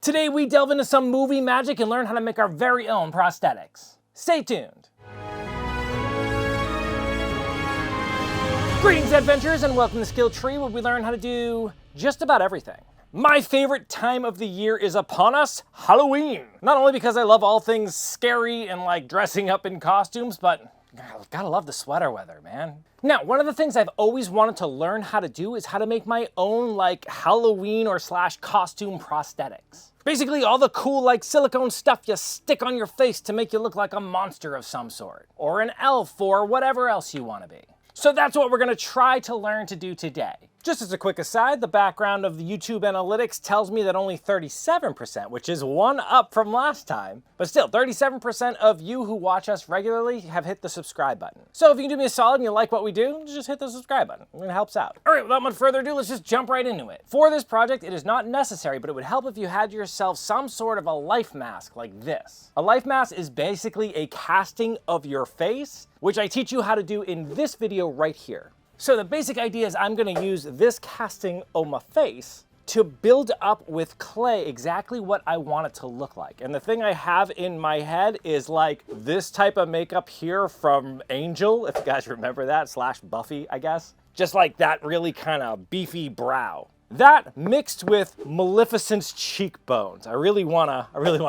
Today we delve into some movie magic and learn how to make our very own prosthetics. Stay tuned. Greetings adventurers and welcome to Skill Tree, where we learn how to do just about everything. My favorite time of the year is upon us, Halloween. Not only because I love all things scary and like dressing up in costumes, but gotta love the sweater weather, man. Now, one of the things I've always wanted to learn how to do is how to make my own like Halloween or / costume prosthetics. Basically all the cool like silicone stuff you stick on your face to make you look like a monster of some sort, or an elf, or whatever else you want to be. So that's what we're gonna try to learn to do today. Just as a quick aside, the background of the YouTube analytics tells me that only 37%, which is one up from last time, but still 37% of you who watch us regularly have hit the subscribe button. So if you can do me a solid and you like what we do, just hit the subscribe button. It helps out. All right, without much further ado, let's just jump right into it. For this project, it is not necessary, but it would help if you had yourself some sort of a life mask like this. A life mask is basically a casting of your face, which I teach you how to do in this video right here. So the basic idea is I'm gonna use this casting on my face to build up with clay exactly what I want it to look like. And the thing I have in my head is like this type of makeup here from Angel, if you guys remember that, / Buffy, I guess. Just like that really kind of beefy brow. That mixed with Maleficent's cheekbones. I really wanna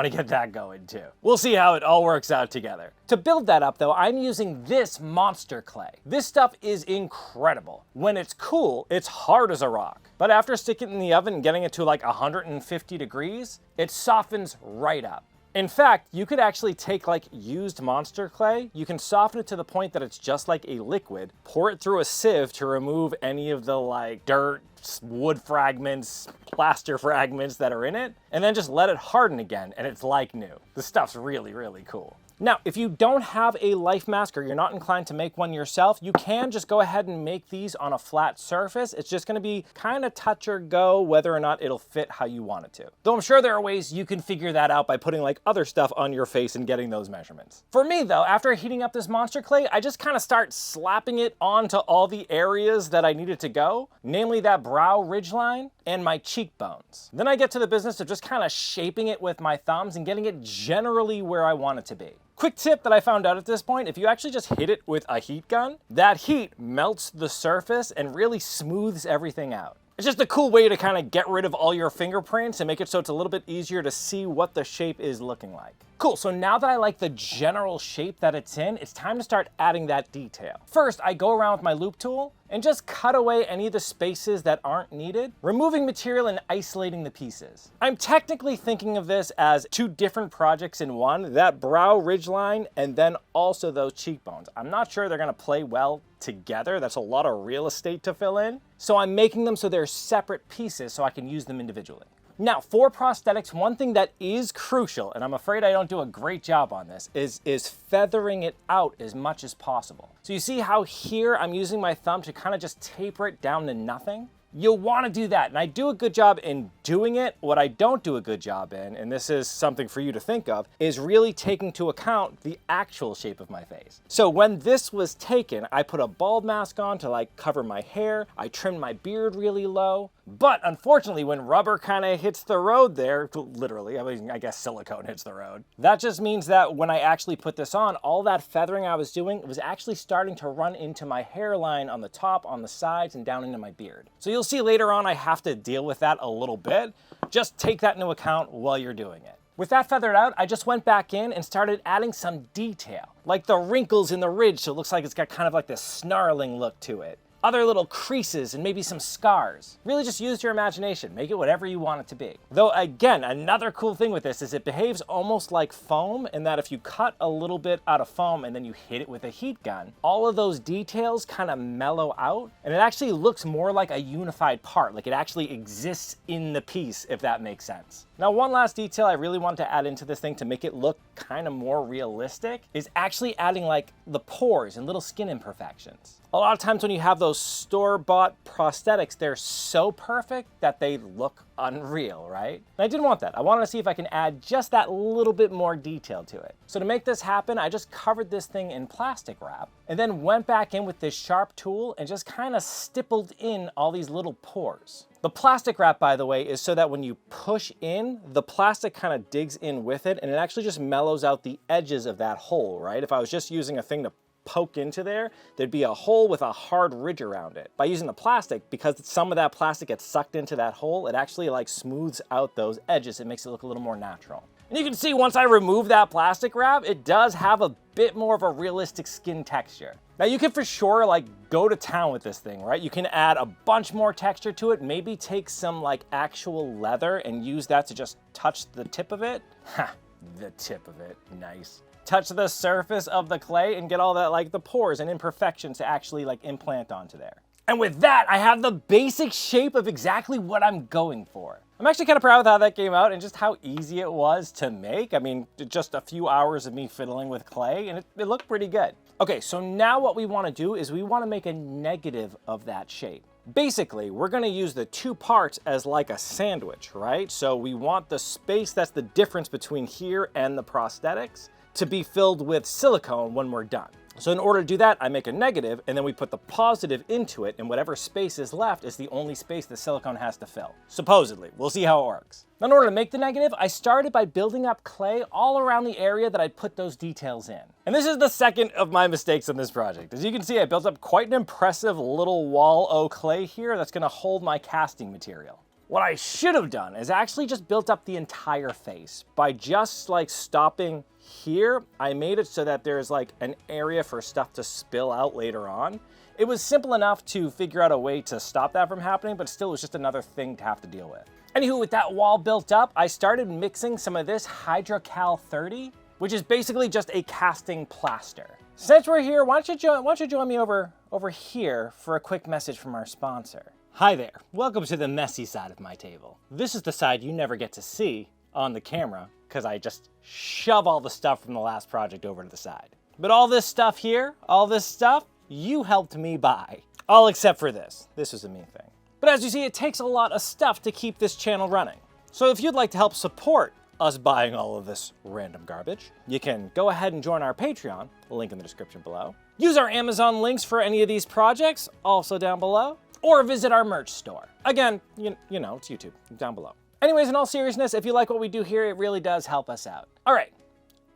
get that going too. We'll see how it all works out together. To build that up though, I'm using this monster clay. This stuff is incredible. When it's cool, it's hard as a rock. But after sticking it in the oven and getting it to like 150 degrees, it softens right up. In fact, you could actually take like used monster clay, you can soften it to the point that it's just like a liquid, pour it through a sieve to remove any of the like dirt, wood fragments, plaster fragments that are in it, and then just let it harden again and it's like new. The stuff's really, really cool. Now, if you don't have a life mask or you're not inclined to make one yourself, you can just go ahead and make these on a flat surface. It's just gonna be kind of touch or go whether or not it'll fit how you want it to. Though I'm sure there are ways you can figure that out by putting like other stuff on your face and getting those measurements. For me though, after heating up this monster clay, I just kind of start slapping it onto all the areas that I needed to go, namely that brow ridgeline and my cheekbones. Then I get to the business of just kind of shaping it with my thumbs and getting it generally where I want it to be. Quick tip that I found out at this point, if you actually just hit it with a heat gun, that heat melts the surface and really smooths everything out. It's just a cool way to kind of get rid of all your fingerprints and make it so it's a little bit easier to see what the shape is looking like. Cool, so now that I like the general shape that it's in, it's time to start adding that detail. First, I go around with my loop tool and just cut away any of the spaces that aren't needed, removing material and isolating the pieces. I'm technically thinking of this as two different projects in one, that brow ridgeline and then also those cheekbones. I'm not sure they're gonna play well together. That's a lot of real estate to fill in. So I'm making them so they're separate pieces so I can use them individually. Now, for prosthetics, one thing that is crucial, and I'm afraid I don't do a great job on this, is feathering it out as much as possible. So you see how here I'm using my thumb to kind of just taper it down to nothing? You'll want to do that, and I do a good job in doing it. What I don't do a good job in, and this is something for you to think of, is really taking into account the actual shape of my face. So when this was taken, I put a bald mask on to like cover my hair, I trimmed my beard really low, but unfortunately when rubber kind of hits the road there, literally, I mean, I guess silicone hits the road, that just means that when I actually put this on, all that feathering I was doing was actually starting to run into my hairline on the top, on the sides, and down into my beard. So you'll see later on I have to deal with that a little bit. Just take that into account while you're doing it. With that feathered out, I just went back in and started adding some detail, like the wrinkles in the ridge so it looks like it's got kind of like this snarling look to it. Other little creases and maybe some scars. Really just use your imagination. Make it whatever you want it to be. Though again, another cool thing with this is it behaves almost like foam in that if you cut a little bit out of foam and then you hit it with a heat gun, all of those details kind of mellow out and it actually looks more like a unified part, like it actually exists in the piece, if that makes sense. Now, one last detail I really want to add into this thing to make it look kind of more realistic is actually adding like the pores and little skin imperfections. A lot of times when you have those store-bought prosthetics, they're so perfect that they look unreal, right? And I didn't want that. I wanted to see if I can add just that little bit more detail to it. So to make this happen, I just covered this thing in plastic wrap and then went back in with this sharp tool and just kind of stippled in all these little pores. The plastic wrap, by the way, is so that when you push in, the plastic kind of digs in with it and it actually just mellows out the edges of that hole, right? If I was just using a thing to poke into there, there'd be a hole with a hard ridge around it. By using the plastic, because some of that plastic gets sucked into that hole, it actually like smooths out those edges. It makes it look a little more natural. And you can see once I remove that plastic wrap, it does have a bit more of a realistic skin texture. Now you can for sure like go to town with this thing, right? You can add a bunch more texture to it, maybe take some like actual leather and use that to just touch the tip of it. Ha, the tip of it, nice. Touch the surface of the clay and get all that like the pores and imperfections to actually like implant onto there. And with that, I have the basic shape of exactly what I'm going for. I'm actually kind of proud with how that came out and just how easy it was to make. I mean, just a few hours of me fiddling with clay and it looked pretty good. Okay, so now what we want to do is we want to make a negative of that shape. Basically, we're going to use the two parts as like a sandwich, right? So we want the space that's the difference between here and the prosthetics to be filled with silicone when we're done. So in order to do that, I make a negative and then we put the positive into it, and whatever space is left is the only space the silicone has to fill. Supposedly. We'll see how it works. Now, in order to make the negative, I started by building up clay all around the area that I'd put those details in. And this is the second of my mistakes on this project. As you can see, I built up quite an impressive little wall o' clay here that's going to hold my casting material. What I should have done is actually just built up the entire face. By just like stopping here, I made it so that there's like an area for stuff to spill out later on. It was simple enough to figure out a way to stop that from happening, but still it was just another thing to have to deal with. Anywho, with that wall built up, I started mixing some of this Hydrocal 30, which is basically just a casting plaster. Since we're here, why don't you join me over here for a quick message from our sponsor. Hi there, welcome to the messy side of my table. This is the side you never get to see on the camera because I just shove all the stuff from the last project over to the side. But all this stuff here, all this stuff, you helped me buy. All except for this. This was a me thing. But as you see, it takes a lot of stuff to keep this channel running. So if you'd like to help support us buying all of this random garbage, you can go ahead and join our Patreon, link in the description below. Use our Amazon links for any of these projects, also down below. Or visit our merch store. Again, you know, it's YouTube, down below. Anyways, in all seriousness, if you like what we do here, it really does help us out. All right,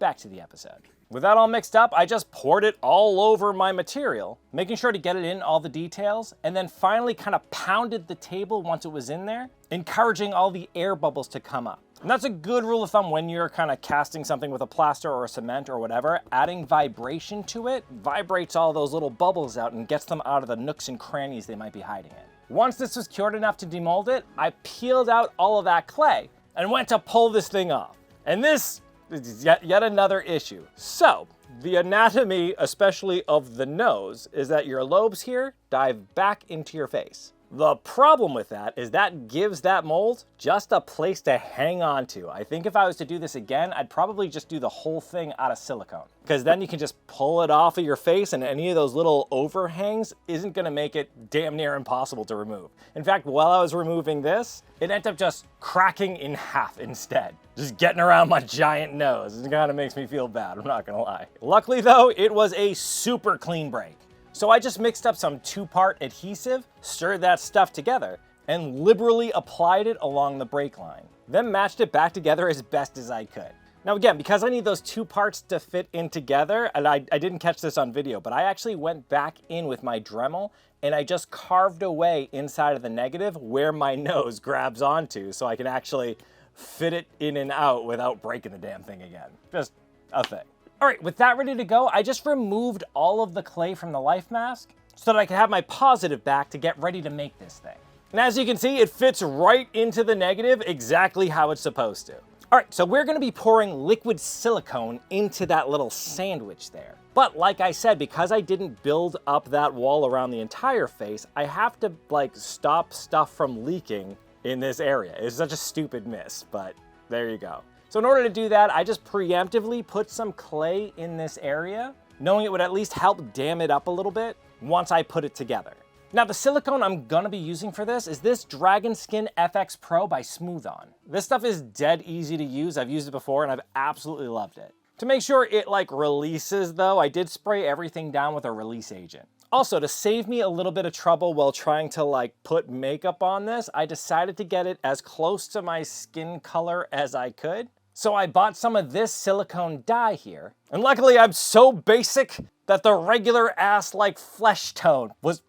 back to the episode. With that all mixed up, I just poured it all over my material, making sure to get it in all the details, and then finally kind of pounded the table once it was in there, encouraging all the air bubbles to come up. And that's a good rule of thumb when you're kind of casting something with a plaster or a cement or whatever. Adding vibration to it vibrates all those little bubbles out and gets them out of the nooks and crannies they might be hiding in. Once this was cured enough to demold it, I peeled out all of that clay and went to pull this thing off. And this is yet another issue. So, the anatomy, especially of the nose, is that your lobes here dive back into your face. The problem with that is that gives that mold just a place to hang on to. I think if I was to do this again, I'd probably just do the whole thing out of silicone, because then you can just pull it off of your face and any of those little overhangs isn't gonna make it damn near impossible to remove. In fact, while I was removing this, it ended up just cracking in half instead. Just getting around my giant nose. It kind of makes me feel bad, I'm not gonna lie. Luckily though, it was a super clean break. So I just mixed up some 2-part adhesive, stirred that stuff together, and liberally applied it along the break line. Then matched it back together as best as I could. Now again, because I need those 2 parts to fit in together, and I didn't catch this on video, but I actually went back in with my Dremel and I just carved away inside of the negative where my nose grabs onto so I can actually fit it in and out without breaking the damn thing again. Just a thing. All right, with that ready to go, I just removed all of the clay from the life mask so that I could have my positive back to get ready to make this thing. And as you can see, it fits right into the negative exactly how it's supposed to. All right, so we're gonna be pouring liquid silicone into that little sandwich there. But like I said, because I didn't build up that wall around the entire face, I have to like stop stuff from leaking in this area. It's such a stupid miss, but there you go. So in order to do that, I just preemptively put some clay in this area, knowing it would at least help dam it up a little bit once I put it together. Now the silicone I'm gonna be using for this is this Dragon Skin FX Pro by Smooth On. This stuff is dead easy to use. I've used it before and I've absolutely loved it. To make sure it like releases though, I did spray everything down with a release agent. Also, to save me a little bit of trouble while trying to like put makeup on this, I decided to get it as close to my skin color as I could. So I bought some of this silicone dye here. And luckily I'm so basic that the regular ass like flesh tone was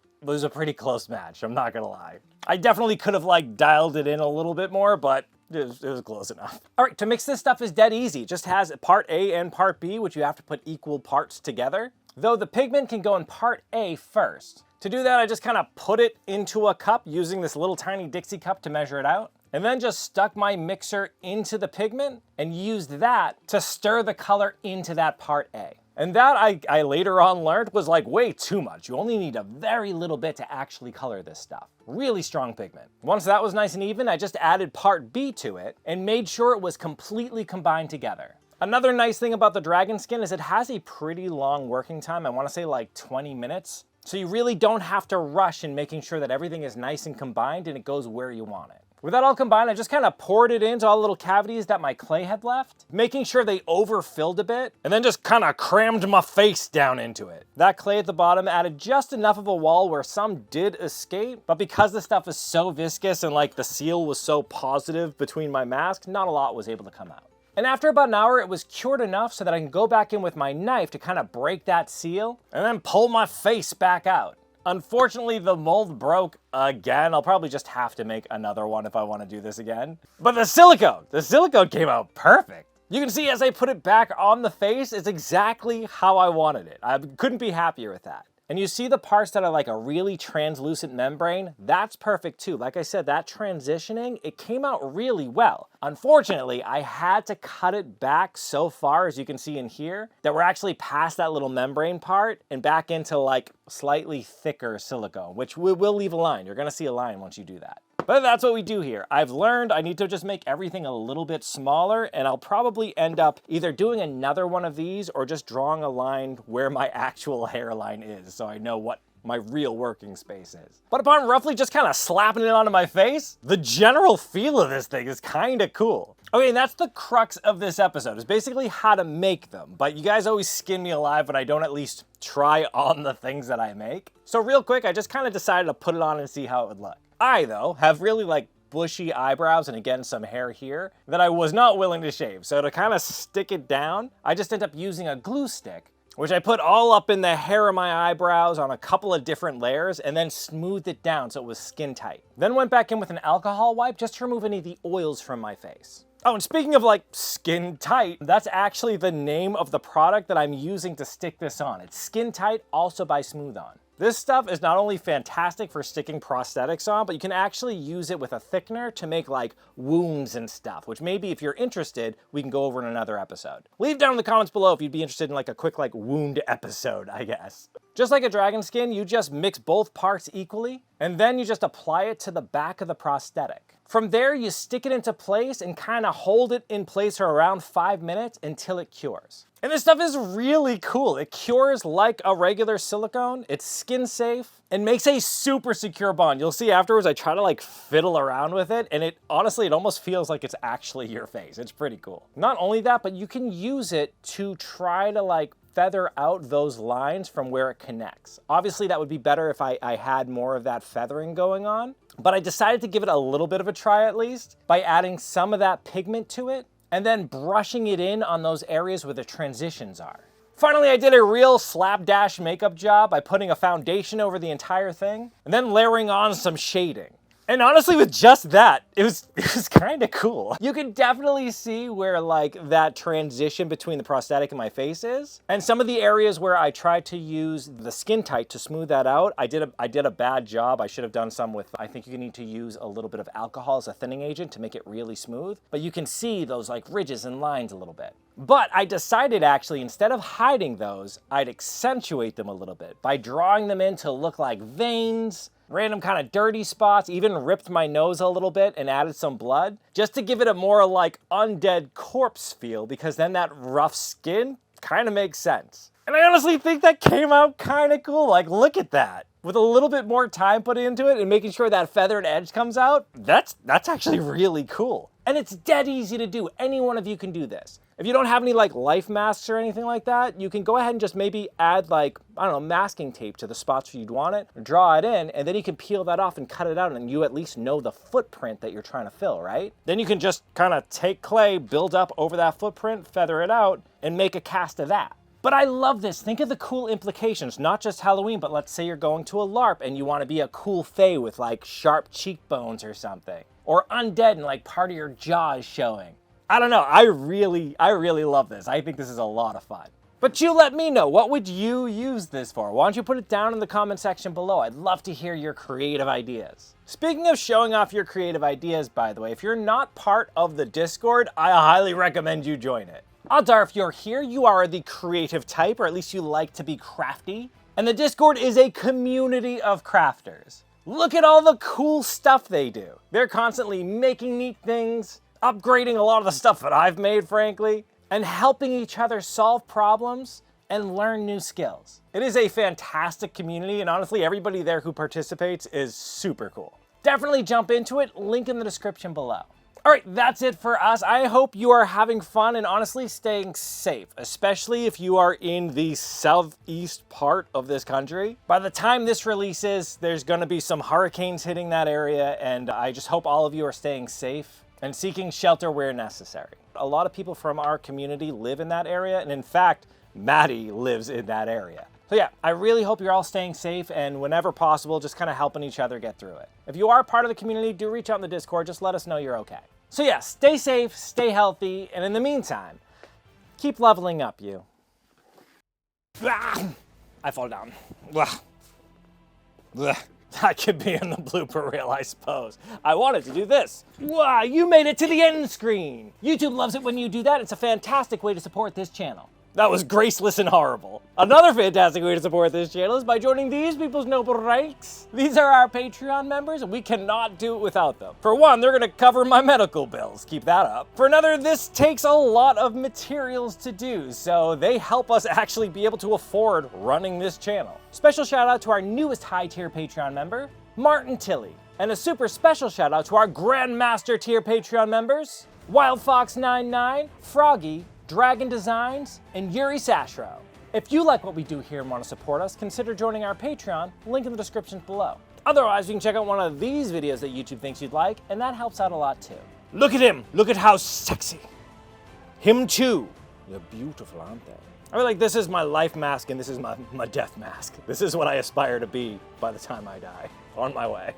a pretty close match, I'm not gonna lie. I definitely could have like dialed it in a little bit more, but it was close enough. All right, to mix this stuff is dead easy. It just has part A and part B, which you have to put equal parts together. Though the pigment can go in part A first. To do that, I just kind of put it into a cup using this little tiny Dixie cup to measure it out. And then just stuck my mixer into the pigment and used that to stir the color into that part A. And that I later on learned was like way too much. You only need a very little bit to actually color this stuff. Really strong pigment. Once that was nice and even, I just added part B to it and made sure it was completely combined together. Another nice thing about the dragon skin is it has a pretty long working time. I want to say like 20 minutes. So you really don't have to rush in making sure that everything is nice and combined and it goes where you want it. With that all combined, I just kind of poured it into all the little cavities that my clay had left, making sure they overfilled a bit, and then just kind of crammed my face down into it. That clay at the bottom added just enough of a wall where some did escape, but because the stuff is so viscous and like the seal was so positive between my mask, not a lot was able to come out. And after about an hour, it was cured enough so that I can go back in with my knife to kind of break that seal, and then pull my face back out. Unfortunately, the mold broke again. I'll probably just have to make another one if I want to do this again. But the silicone came out perfect. You can see as I put it back on the face, it's exactly how I wanted it. I couldn't be happier with that. And you see the parts that are like a really translucent membrane? That's perfect too. Like I said, that transitioning, it came out really well. Unfortunately, I had to cut it back so far, as you can see in here, that we're actually past that little membrane part and back into like slightly thicker silicone, which we will leave a line. You're gonna see a line once you do that. But that's what we do here. I've learned I need to just make everything a little bit smaller, and I'll probably end up either doing another one of these or just drawing a line where my actual hairline is so I know what my real working space is. But upon roughly just kind of slapping it onto my face, the general feel of this thing is kind of cool. Okay, and that's the crux of this episode, is basically how to make them. But you guys always skin me alive when I don't at least try on the things that I make. So real quick, I just kind of decided to put it on and see how it would look. I, though, have really like bushy eyebrows and again some hair here that I was not willing to shave. So to kind of stick it down, I just ended up using a glue stick, which I put all up in the hair of my eyebrows on a couple of different layers and then smoothed it down so it was skin tight. Then went back in with an alcohol wipe just to remove any of the oils from my face. Oh, and speaking of like skin tight, that's actually the name of the product that I'm using to stick this on. It's Skin Tight, also by Smooth On. This stuff is not only fantastic for sticking prosthetics on, but you can actually use it with a thickener to make like wounds and stuff, which maybe if you're interested, we can go over in another episode. Leave down in the comments below if you'd be interested in like a quick like wound episode, I guess. Just like a dragon skin, you just mix both parts equally, and then you just apply it to the back of the prosthetic. From there, you stick it into place and kind of hold it in place for around 5 minutes until it cures. And this stuff is really cool. It cures like a regular silicone, it's skin safe, and makes a super secure bond. You'll see afterwards I try to like fiddle around with it, and honestly, it almost feels like it's actually your face. It's pretty cool. Not only that, but you can use it to try to like feather out those lines from where it connects. Obviously, that would be better if I had more of that feathering going on, but I decided to give it a little bit of a try at least by adding some of that pigment to it and then brushing it in on those areas where the transitions are. Finally, I did a real slapdash makeup job by putting a foundation over the entire thing and then layering on some shading. And honestly, with just that, it was kind of cool. You can definitely see where like that transition between the prosthetic and my face is. And some of the areas where I tried to use the Skin Tight to smooth that out, I did a bad job. I should have done some with, I think you need to use a little bit of alcohol as a thinning agent to make it really smooth. But you can see those like ridges and lines a little bit. But I decided actually, instead of hiding those, I'd accentuate them a little bit by drawing them in to look like veins, random kind of dirty spots, even ripped my nose a little bit and added some blood, just to give it a more like undead corpse feel, because then that rough skin kind of makes sense. And I honestly think that came out kind of cool. Like, look at that. With a little bit more time put into it and making sure that feathered edge comes out, that's actually really cool. And it's dead easy to do. Any one of you can do this. If you don't have any like life masks or anything like that, you can go ahead and just maybe add like, I don't know, masking tape to the spots where you'd want it, draw it in, and then you can peel that off and cut it out, and you at least know the footprint that you're trying to fill, right? Then you can just kind of take clay, build up over that footprint, feather it out, and make a cast of that. But I love this. Think of the cool implications, not just Halloween, but let's say you're going to a LARP and you want to be a cool fae with like sharp cheekbones or something. Or undead and like part of your jaw is showing. I don't know, I really love this. I think this is a lot of fun. But you let me know, what would you use this for? Why don't you put it down in the comment section below? I'd love to hear your creative ideas. Speaking of showing off your creative ideas, by the way, if you're not part of the Discord, I highly recommend you join it. Odds are if you're here, you are the creative type, or at least you like to be crafty. And the Discord is a community of crafters. Look at all the cool stuff they do. They're constantly making neat things, upgrading a lot of the stuff that I've made, frankly, and helping each other solve problems and learn new skills. It is a fantastic community, and honestly, everybody there who participates is super cool. Definitely jump into it, link in the description below. All right, that's it for us. I hope you are having fun and honestly staying safe, especially if you are in the southeast part of this country. By the time this releases, there's gonna be some hurricanes hitting that area, and I just hope all of you are staying safe and seeking shelter where necessary. A lot of people from our community live in that area, and in fact, Maddie lives in that area. So yeah, I really hope you're all staying safe, and whenever possible, just kind of helping each other get through it. If you are part of the community, do reach out in the Discord, just let us know you're okay. So yeah, stay safe, stay healthy, and in the meantime, keep leveling up, you. I fall down. I could be in the blooper reel, I suppose. I wanted to do this. Wow, you made it to the end screen. YouTube loves it when you do that. It's a fantastic way to support this channel. That was graceless and horrible. Another fantastic way to support this channel is by joining these people's noble ranks. These are our Patreon members, and we cannot do it without them. For one, they're gonna cover my medical bills. Keep that up. For another, this takes a lot of materials to do, so they help us actually be able to afford running this channel. Special shout out to our newest high tier Patreon member, Martin Tilley. And a super special shout out to our Grandmaster tier Patreon members, WildFox99, Froggy, Dragon Designs, and Yuri Sashro. If you like what we do here and want to support us, consider joining our Patreon, link in the description below. Otherwise, you can check out one of these videos that YouTube thinks you'd like, and that helps out a lot too. Look at him! Look at how sexy! Him too! They're beautiful, aren't they? I mean, like, this is my life mask and this is my death mask. This is what I aspire to be by the time I die. On my way.